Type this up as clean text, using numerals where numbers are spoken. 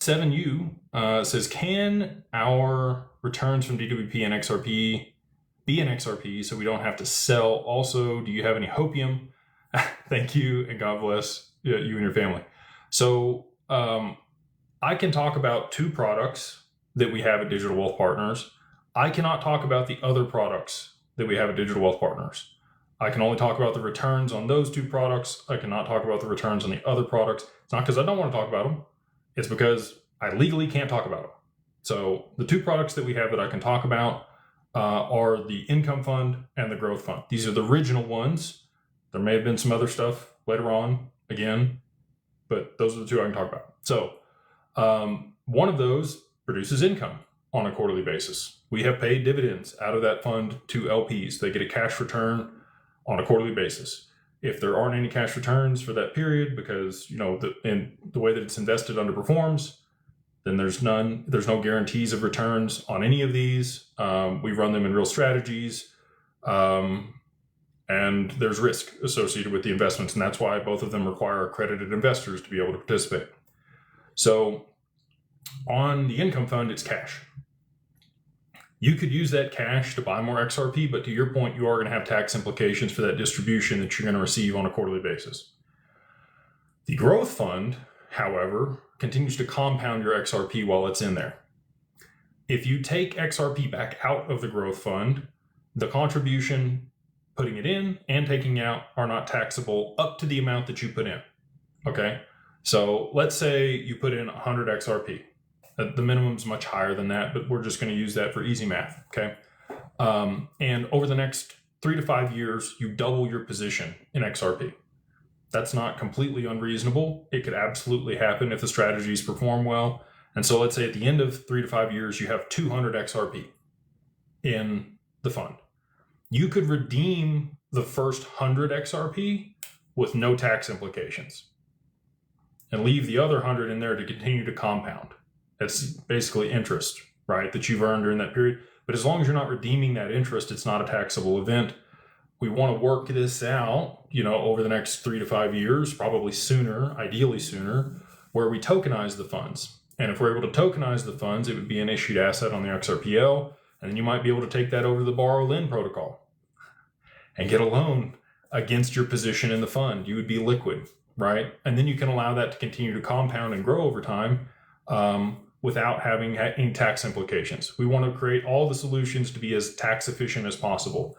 7U says, can our returns from DWP and XRP be an XRP so we don't have to sell? Also, do you have any hopium? Thank you, and God bless you and your family. So I can talk about two products that we have at Digital Wealth Partners. I cannot talk about the other products that we have at Digital Wealth Partners. I can only talk about the returns on those two products. I cannot talk about the returns on the other products. It's not because I don't want to talk about them. It's because I legally can't talk about them. So the two products that we have that I can talk about are the income fund and the growth fund. These are the original ones. There may have been some other stuff later on, again, but those are the two I can talk about. So one of those produces income on a quarterly basis. We have paid dividends out of that fund to LPs. They get a cash return on a quarterly basis. If there aren't any cash returns for that period because the way that it's invested underperforms, then there's no guarantees of returns on any of these. We run them in real strategies, and there's risk associated with the investments, and that's why both of them require accredited investors to be able to participate. So on the income fund, it's cash. You could use that cash to buy more XRP, but to your point, you are going to have tax implications for that distribution that you're going to receive on a quarterly basis. The growth fund, however, continues to compound your XRP while it's in there. If you take XRP back out of the growth fund, the contribution, putting it in and taking out, are not taxable up to the amount that you put in. Okay? So let's say you put in 100 XRP. The minimum is much higher than that, but we're just going to use that for easy math, okay? And over the next 3 to 5 years, you double your position in XRP. That's not completely unreasonable. It could absolutely happen if the strategies perform well. And so let's say at the end of 3 to 5 years, you have 200 XRP in the fund. You could redeem the first 100 XRP with no tax implications and leave the other 100 in there to continue to compound. That's basically interest, right, that you've earned during that period. But as long as you're not redeeming that interest, it's not a taxable event. We want to work this out, over the next 3 to 5 years, probably sooner, ideally sooner, where we tokenize the funds. And if we're able to tokenize the funds, it would be an issued asset on the XRPL, and then you might be able to take that over to the borrow-lend protocol and get a loan against your position in the fund. You would be liquid, right? And then you can allow that to continue to compound and grow over time, without having any tax implications. We want to create all the solutions to be as tax efficient as possible.